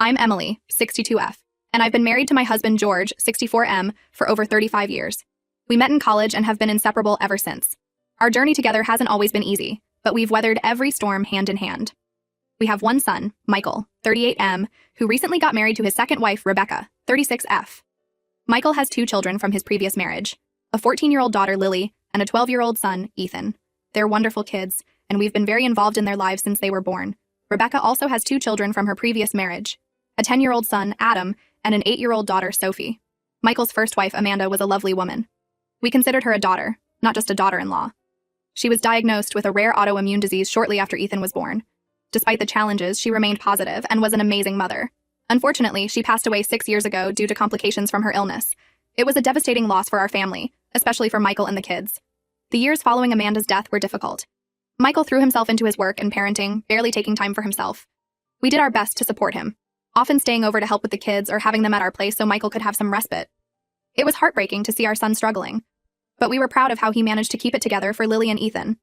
I'm Emily, 62F, and I've been married to my husband George, 64M, for over 35 years. We met in college and have been inseparable ever since. Our journey together hasn't always been easy, but we've weathered every storm hand in hand. We have one son, Michael, 38M, who recently got married to his second wife, Rebecca, 36F. Michael has 2 children from his previous marriage, a 14-year-old daughter, Lily, and a 12-year-old son, Ethan. They're wonderful kids, and we've been very involved in their lives since they were born. Rebecca also has 2 children from her previous marriage, a 10-year-old son, Adam, and an 8-year-old daughter, Sophie. Michael's first wife, Amanda, was a lovely woman. We considered her a daughter, not just a daughter-in-law. She was diagnosed with a rare autoimmune disease shortly after Ethan was born. Despite the challenges, she remained positive and was an amazing mother. Unfortunately, she passed away 6 years ago due to complications from her illness. It was a devastating loss for our family, especially for Michael and the kids. The years following Amanda's death were difficult. Michael threw himself into his work and parenting, barely taking time for himself. We did our best to support him, often staying over to help with the kids or having them at our place so Michael could have some respite. It was heartbreaking to see our son struggling, but we were proud of how he managed to keep it together for Lily and Ethan.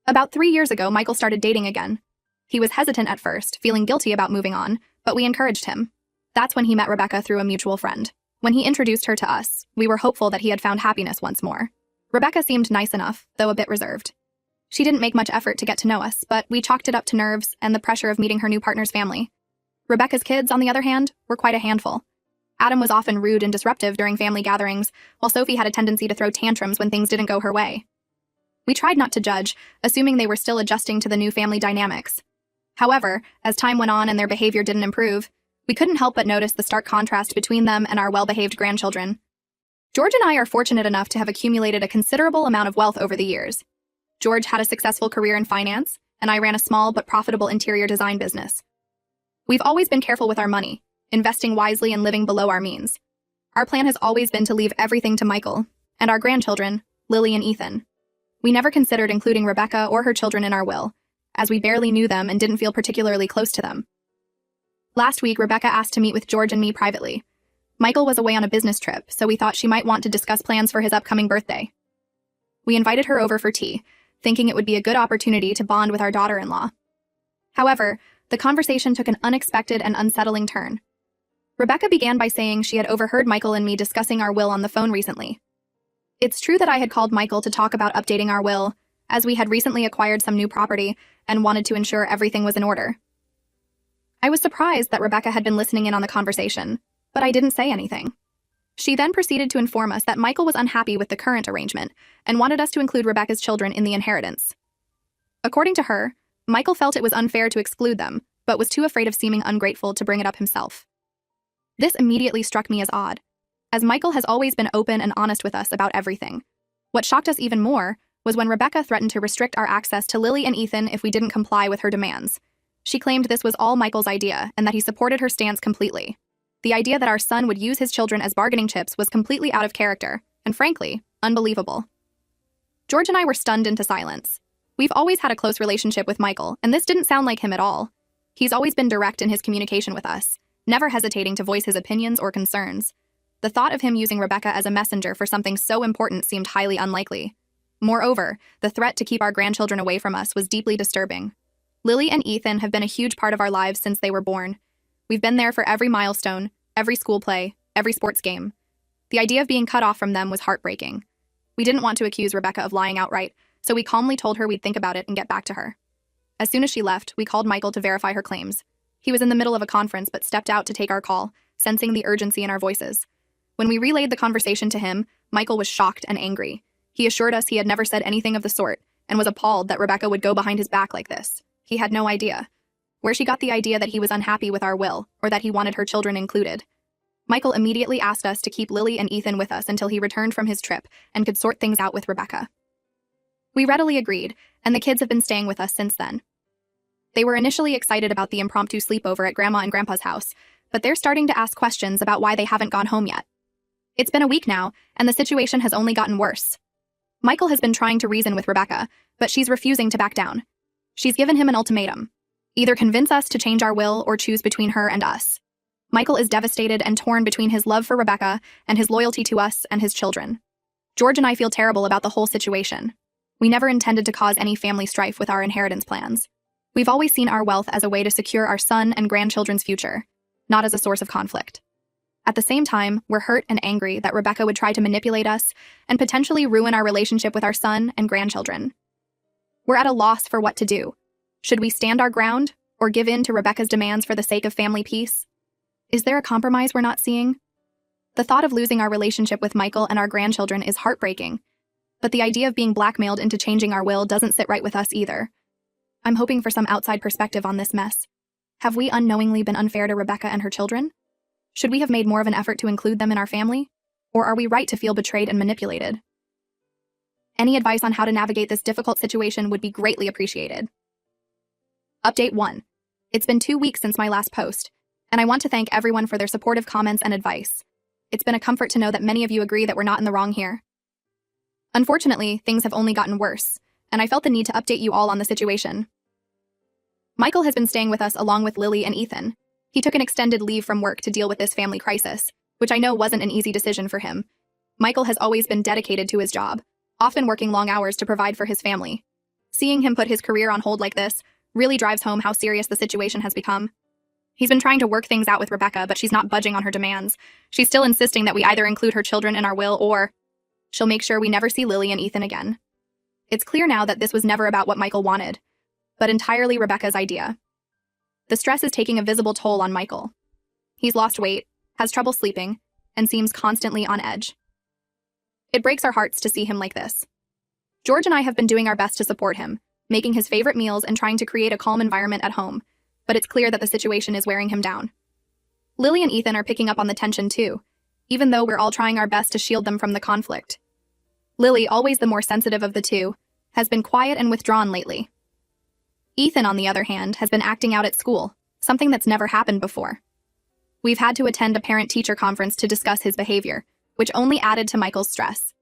About 3 years ago, Michael started dating again. He was hesitant at first, feeling guilty about moving on, but we encouraged him. That's when he met Rebecca through a mutual friend. When he introduced her to us, we were hopeful that he had found happiness once more. Rebecca seemed nice enough, though a bit reserved. She didn't make much effort to get to know us, but we chalked it up to nerves and the pressure of meeting her new partner's family. Rebecca's kids, on the other hand, were quite a handful. Adam was often rude and disruptive during family gatherings, while Sophie had a tendency to throw tantrums when things didn't go her way. We tried not to judge, assuming they were still adjusting to the new family dynamics. However, as time went on and their behavior didn't improve, we couldn't help but notice the stark contrast between them and our well-behaved grandchildren. George and I are fortunate enough to have accumulated a considerable amount of wealth over the years. George had a successful career in finance, and I ran a small but profitable interior design business. We've always been careful with our money, investing wisely and living below our means. Our plan has always been to leave everything to Michael and our grandchildren, Lily and Ethan. We never considered including Rebecca or her children in our will, as we barely knew them and didn't feel particularly close to them. Last week, Rebecca asked to meet with George and me privately. Michael was away on a business trip, so we thought she might want to discuss plans for his upcoming birthday. We invited her over for tea, thinking it would be a good opportunity to bond with our daughter-in-law. However, the conversation took an unexpected and unsettling turn. Rebecca began by saying she had overheard Michael and me discussing our will on the phone recently. It's true that I had called Michael to talk about updating our will, as we had recently acquired some new property and wanted to ensure everything was in order. I was surprised that Rebecca had been listening in on the conversation, but I didn't say anything. She then proceeded to inform us that Michael was unhappy with the current arrangement and wanted us to include Rebecca's children in the inheritance. According to her, Michael felt it was unfair to exclude them, but was too afraid of seeming ungrateful to bring it up himself. This immediately struck me as odd, as Michael has always been open and honest with us about everything. What shocked us even more was when Rebecca threatened to restrict our access to Lily and Ethan if we didn't comply with her demands. She claimed this was all Michael's idea and that he supported her stance completely. The idea that our son would use his children as bargaining chips was completely out of character, and frankly, unbelievable. George and I were stunned into silence. We've always had a close relationship with Michael, and this didn't sound like him at all. He's always been direct in his communication with us, never hesitating to voice his opinions or concerns. The thought of him using Rebecca as a messenger for something so important seemed highly unlikely. Moreover, the threat to keep our grandchildren away from us was deeply disturbing. Lily and Ethan have been a huge part of our lives since they were born. We've been there for every milestone, every school play, every sports game. The idea of being cut off from them was heartbreaking. We didn't want to accuse Rebecca of lying outright, so we calmly told her we'd think about it and get back to her. As soon as she left, we called Michael to verify her claims. He was in the middle of a conference but stepped out to take our call, sensing the urgency in our voices. When we relayed the conversation to him, Michael was shocked and angry. He assured us he had never said anything of the sort and was appalled that Rebecca would go behind his back like this. He had no idea where she got the idea that he was unhappy with our will or that he wanted her children included. Michael immediately asked us to keep Lily and Ethan with us until he returned from his trip and could sort things out with Rebecca. We readily agreed, and the kids have been staying with us since then. They were initially excited about the impromptu sleepover at Grandma and Grandpa's house, but they're starting to ask questions about why they haven't gone home yet. It's been a week now, and the situation has only gotten worse. Michael has been trying to reason with Rebecca, but she's refusing to back down. She's given him an ultimatum. Either convince us to change our will or choose between her and us. Michael is devastated and torn between his love for Rebecca and his loyalty to us and his children. George and I feel terrible about the whole situation. We never intended to cause any family strife with our inheritance plans. We've always seen our wealth as a way to secure our son and grandchildren's future. not as a source of conflict. At the same time, we're hurt and angry that Rebecca would try to manipulate us and potentially ruin our relationship with our son and grandchildren. We're at a loss for what to do. Should we stand our ground or give in to Rebecca's demands for the sake of family peace? Is there a compromise we're not seeing? The thought of losing our relationship with Michael and our grandchildren is heartbreaking, but the idea of being blackmailed into changing our will doesn't sit right with us either. I'm hoping for some outside perspective on this mess. Have we unknowingly been unfair to Rebecca and her children? Should we have made more of an effort to include them in our family? Or are we right to feel betrayed and manipulated? Any advice on how to navigate this difficult situation would be greatly appreciated. Update 1. It's been 2 weeks since my last post, and I want to thank everyone for their supportive comments and advice. It's been a comfort to know that many of you agree that we're not in the wrong here. Unfortunately, things have only gotten worse, and I felt the need to update you all on the situation. Michael has been staying with us along with Lily and Ethan. He took an extended leave from work to deal with this family crisis, which I know wasn't an easy decision for him. Michael has always been dedicated to his job, often working long hours to provide for his family. Seeing him put his career on hold like this really drives home how serious the situation has become. He's been trying to work things out with Rebecca, but she's not budging on her demands. She's still insisting that we either include her children in our will or she'll make sure we never see Lily and Ethan again. It's clear now that this was never about what Michael wanted, but entirely Rebecca's idea. The stress is taking a visible toll on Michael. He's lost weight, has trouble sleeping, and seems constantly on edge. It breaks our hearts to see him like this. George and I have been doing our best to support him, making his favorite meals and trying to create a calm environment at home, but it's clear that the situation is wearing him down. Lily and Ethan are picking up on the tension too, even though we're all trying our best to shield them from the conflict. Lily, always the more sensitive of the two, has been quiet and withdrawn lately. Ethan, on the other hand, has been acting out at school, something that's never happened before. We've had to attend a parent-teacher conference to discuss his behavior, which only added to Michael's stress.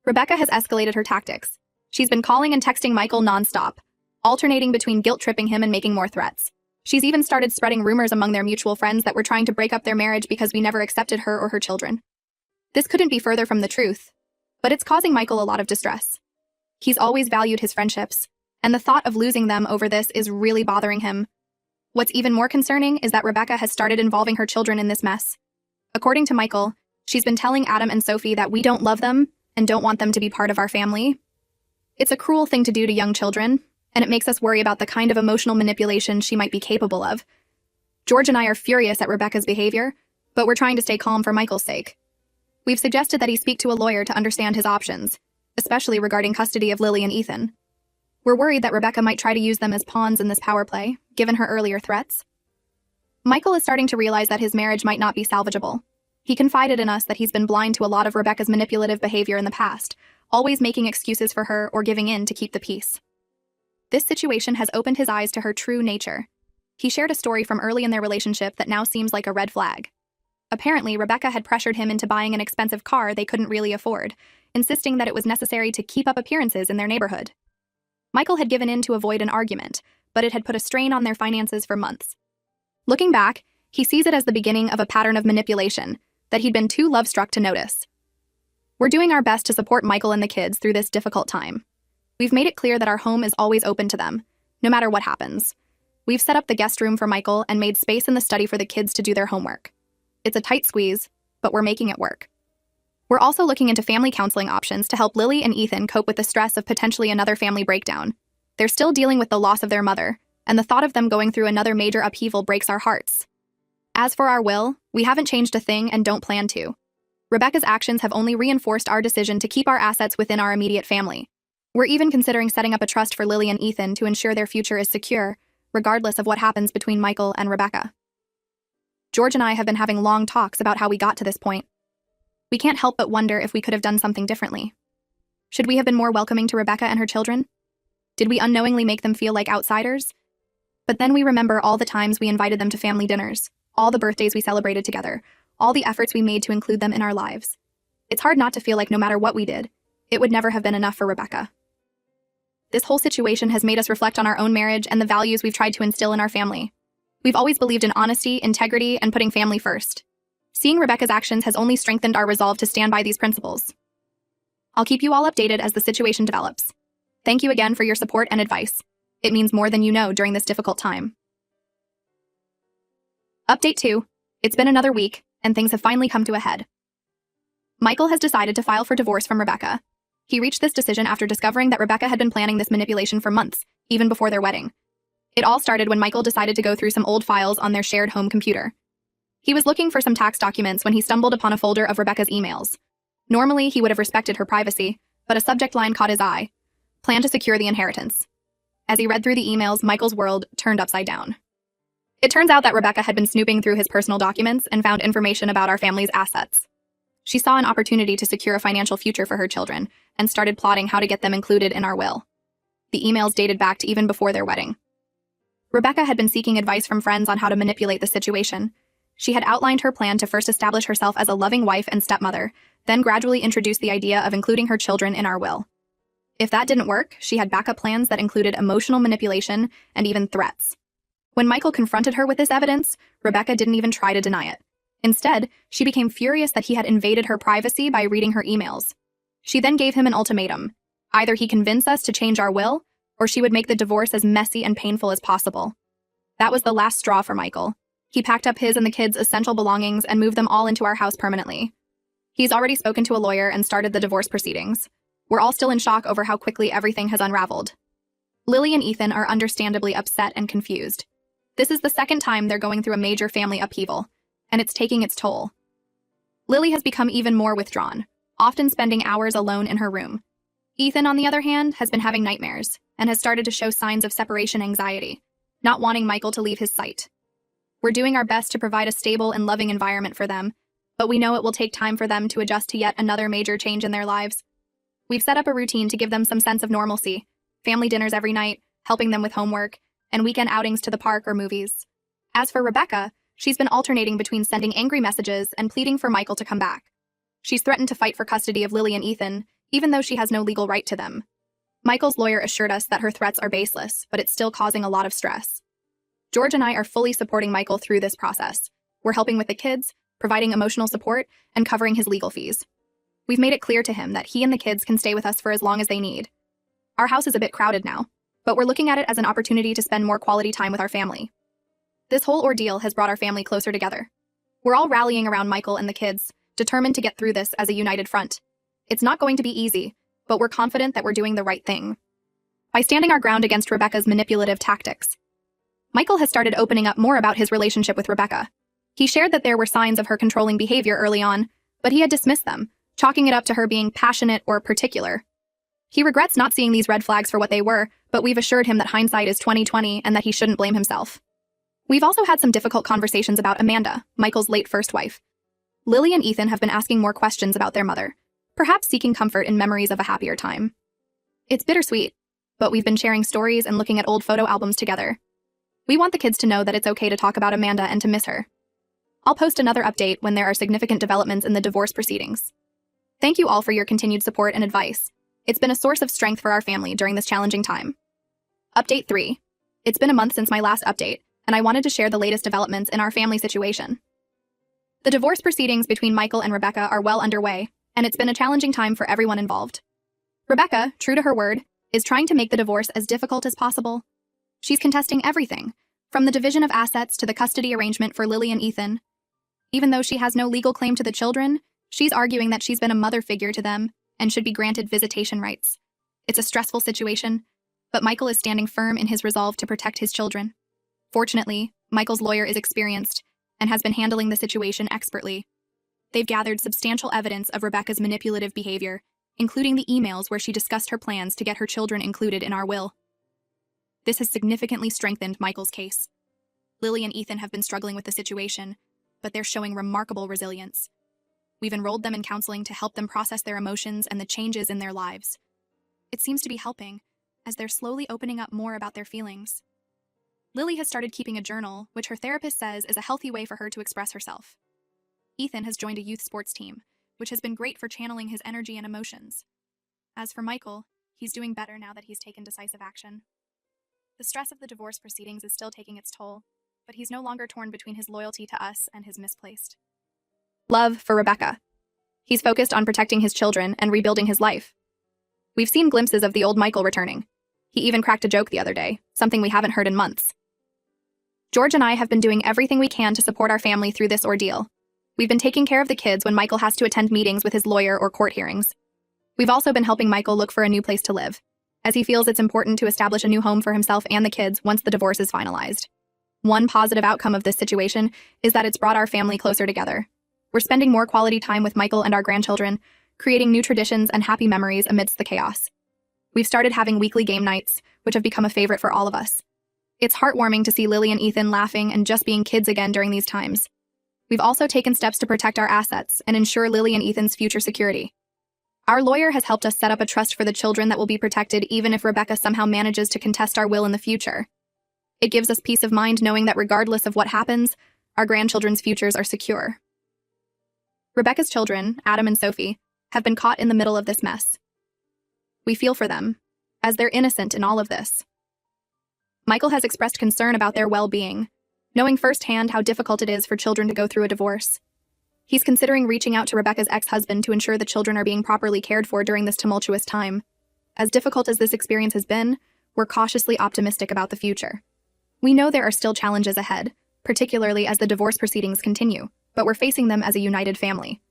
Rebecca has escalated her tactics. She's been calling and texting Michael nonstop, alternating between guilt-tripping him and making more threats. She's even started spreading rumors among their mutual friends that we're trying to break up their marriage because we never accepted her or her children. This couldn't be further from the truth, but it's causing Michael a lot of distress. He's always valued his friendships, and the thought of losing them over this is really bothering him. What's even more concerning is that Rebecca has started involving her children in this mess. According to Michael, she's been telling Adam and Sophie that we don't love them and don't want them to be part of our family. It's a cruel thing to do to young children, and it makes us worry about the kind of emotional manipulation she might be capable of. George and I are furious at Rebecca's behavior, but we're trying to stay calm for Michael's sake. We've suggested that he speak to a lawyer to understand his options, especially regarding custody of Lily and Ethan. We're worried that Rebecca might try to use them as pawns in this power play, given her earlier threats. Michael is starting to realize that his marriage might not be salvageable. He confided in us that he's been blind to a lot of Rebecca's manipulative behavior in the past, always making excuses for her or giving in to keep the peace. This situation has opened his eyes to her true nature. He shared a story from early in their relationship that now seems like a red flag. Apparently, Rebecca had pressured him into buying an expensive car they couldn't really afford, insisting that it was necessary to keep up appearances in their neighborhood. Michael had given in to avoid an argument, but it had put a strain on their finances for months. Looking back, he sees it as the beginning of a pattern of manipulation that he'd been too love-struck to notice. We're doing our best to support Michael and the kids through this difficult time. We've made it clear that our home is always open to them, no matter what happens. We've set up the guest room for Michael and made space in the study for the kids to do their homework. It's a tight squeeze, but we're making it work. We're also looking into family counseling options to help Lily and Ethan cope with the stress of potentially another family breakdown. They're still dealing with the loss of their mother, and the thought of them going through another major upheaval breaks our hearts. As for our will, we haven't changed a thing and don't plan to. Rebecca's actions have only reinforced our decision to keep our assets within our immediate family. We're even considering setting up a trust for Lily and Ethan to ensure their future is secure, regardless of what happens between Michael and Rebecca. George and I have been having long talks about how we got to this point. We can't help but wonder if we could have done something differently. Should we have been more welcoming to Rebecca and her children? Did we unknowingly make them feel like outsiders? But then we remember all the times we invited them to family dinners, all the birthdays we celebrated together, all the efforts we made to include them in our lives. It's hard not to feel like no matter what we did, it would never have been enough for Rebecca. This whole situation has made us reflect on our own marriage and the values we've tried to instill in our family. We've always believed in honesty, integrity, and putting family first. Seeing Rebecca's actions has only strengthened our resolve to stand by these principles. I'll keep you all updated as the situation develops. Thank you again for your support and advice. It means more than you know during this difficult time. Update 2. It's been another week, and things have finally come to a head. Michael has decided to file for divorce from Rebecca. He reached this decision after discovering that Rebecca had been planning this manipulation for months, even before their wedding. It all started when Michael decided to go through some old files on their shared home computer. He was looking for some tax documents when he stumbled upon a folder of Rebecca's emails. Normally, he would have respected her privacy, but a subject line caught his eye: plan to secure the inheritance. As he read through the emails, Michael's world turned upside down. It turns out that Rebecca had been snooping through his personal documents and found information about our family's assets. She saw an opportunity to secure a financial future for her children and started plotting how to get them included in our will. The emails dated back to even before their wedding. Rebecca had been seeking advice from friends on how to manipulate the situation. She had outlined her plan to first establish herself as a loving wife and stepmother, then gradually introduce the idea of including her children in our will. If that didn't work, she had backup plans that included emotional manipulation and even threats. When Michael confronted her with this evidence, Rebecca didn't even try to deny it. Instead, she became furious that he had invaded her privacy by reading her emails. She then gave him an ultimatum. Either he convince us to change our will, or she would make the divorce as messy and painful as possible. That was the last straw for Michael. He packed up his and the kids' essential belongings and moved them all into our house permanently. He's already spoken to a lawyer and started the divorce proceedings. We're all still in shock over how quickly everything has unraveled. Lily and Ethan are understandably upset and confused. This is the second time they're going through a major family upheaval, and it's taking its toll. Lily has become even more withdrawn, often spending hours alone in her room. Ethan, on the other hand, has been having nightmares and has started to show signs of separation anxiety, not wanting Michael to leave his sight. We're doing our best to provide a stable and loving environment for them, but we know it will take time for them to adjust to yet another major change in their lives. We've set up a routine to give them some sense of normalcy: family dinners every night, helping them with homework, and weekend outings to the park or movies. As for Rebecca, she's been alternating between sending angry messages and pleading for Michael to come back. She's threatened to fight for custody of Lily and Ethan, even though she has no legal right to them. Michael's lawyer assured us that her threats are baseless, but it's still causing a lot of stress. George and I are fully supporting Michael through this process. We're helping with the kids, providing emotional support, and covering his legal fees. We've made it clear to him that he and the kids can stay with us for as long as they need. Our house is a bit crowded now, but we're looking at it as an opportunity to spend more quality time with our family. This whole ordeal has brought our family closer together. We're all rallying around Michael and the kids, determined to get through this as a united front. It's not going to be easy, but we're confident that we're doing the right thing. By standing our ground against Rebecca's manipulative tactics, Michael has started opening up more about his relationship with Rebecca. He shared that there were signs of her controlling behavior early on, but he had dismissed them, chalking it up to her being passionate or particular. He regrets not seeing these red flags for what they were, but we've assured him that hindsight is 20/20 and that he shouldn't blame himself. We've also had some difficult conversations about Amanda, Michael's late first wife. Lily and Ethan have been asking more questions about their mother, perhaps seeking comfort in memories of a happier time. It's bittersweet, but we've been sharing stories and looking at old photo albums together. We want the kids to know that it's okay to talk about Amanda and to miss her. I'll post another update when there are significant developments in the divorce proceedings. Thank you all for your continued support and advice. It's been a source of strength for our family during this challenging time. Update 3. It's been a month since my last update, and I wanted to share the latest developments in our family situation. The divorce proceedings between Michael and Rebecca are well underway, and it's been a challenging time for everyone involved. Rebecca, true to her word, is trying to make the divorce as difficult as possible. She's contesting everything, from the division of assets to the custody arrangement for Lily and Ethan. Even though she has no legal claim to the children, she's arguing that she's been a mother figure to them and should be granted visitation rights. It's a stressful situation, but Michael is standing firm in his resolve to protect his children. Fortunately, Michael's lawyer is experienced and has been handling the situation expertly. They've gathered substantial evidence of Rebecca's manipulative behavior, including the emails where she discussed her plans to get her children included in our will. This has significantly strengthened Michael's case. Lily and Ethan have been struggling with the situation, but they're showing remarkable resilience. We've enrolled them in counseling to help them process their emotions and the changes in their lives. It seems to be helping, as they're slowly opening up more about their feelings. Lily has started keeping a journal, which her therapist says is a healthy way for her to express herself. Ethan has joined a youth sports team, which has been great for channeling his energy and emotions. As for Michael, he's doing better now that he's taken decisive action. The stress of the divorce proceedings is still taking its toll, but he's no longer torn between his loyalty to us and his misplaced love for Rebecca. He's focused on protecting his children and rebuilding his life. We've seen glimpses of the old Michael returning. He even cracked a joke the other day, something we haven't heard in months. George and I have been doing everything we can to support our family through this ordeal. We've been taking care of the kids when Michael has to attend meetings with his lawyer or court hearings. We've also been helping Michael look for a new place to live, as he feels it's important to establish a new home for himself and the kids once the divorce is finalized. One positive outcome of this situation is that it's brought our family closer together. We're spending more quality time with Michael and our grandchildren, creating new traditions and happy memories amidst the chaos. We've started having weekly game nights, which have become a favorite for all of us. It's heartwarming to see Lily and Ethan laughing and just being kids again during these times. We've also taken steps to protect our assets and ensure Lily and Ethan's future security. Our lawyer has helped us set up a trust for the children that will be protected even if Rebecca somehow manages to contest our will in the future. It gives us peace of mind knowing that regardless of what happens, our grandchildren's futures are secure. Rebecca's children, Adam and Sophie, have been caught in the middle of this mess. We feel for them, as they're innocent in all of this. Michael has expressed concern about their well-being, knowing firsthand how difficult it is for children to go through a divorce. He's considering reaching out to Rebecca's ex-husband to ensure the children are being properly cared for during this tumultuous time. As difficult as this experience has been, we're cautiously optimistic about the future. We know there are still challenges ahead, particularly as the divorce proceedings continue, but we're facing them as a united family.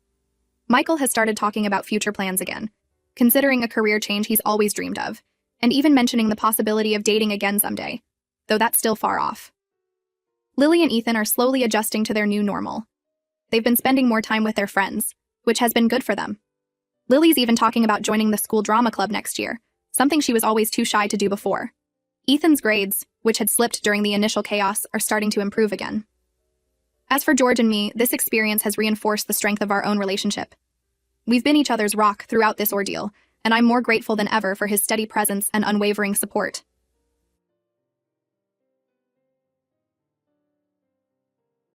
Michael has started talking about future plans again, considering a career change he's always dreamed of, and even mentioning the possibility of dating again someday, though that's still far off. Lily and Ethan are slowly adjusting to their new normal. They've been spending more time with their friends, which has been good for them. Lily's even talking about joining the school drama club next year, something she was always too shy to do before. Ethan's grades, which had slipped during the initial chaos, are starting to improve again. As for George and me, this experience has reinforced the strength of our own relationship. We've been each other's rock throughout this ordeal, and I'm more grateful than ever for his steady presence and unwavering support.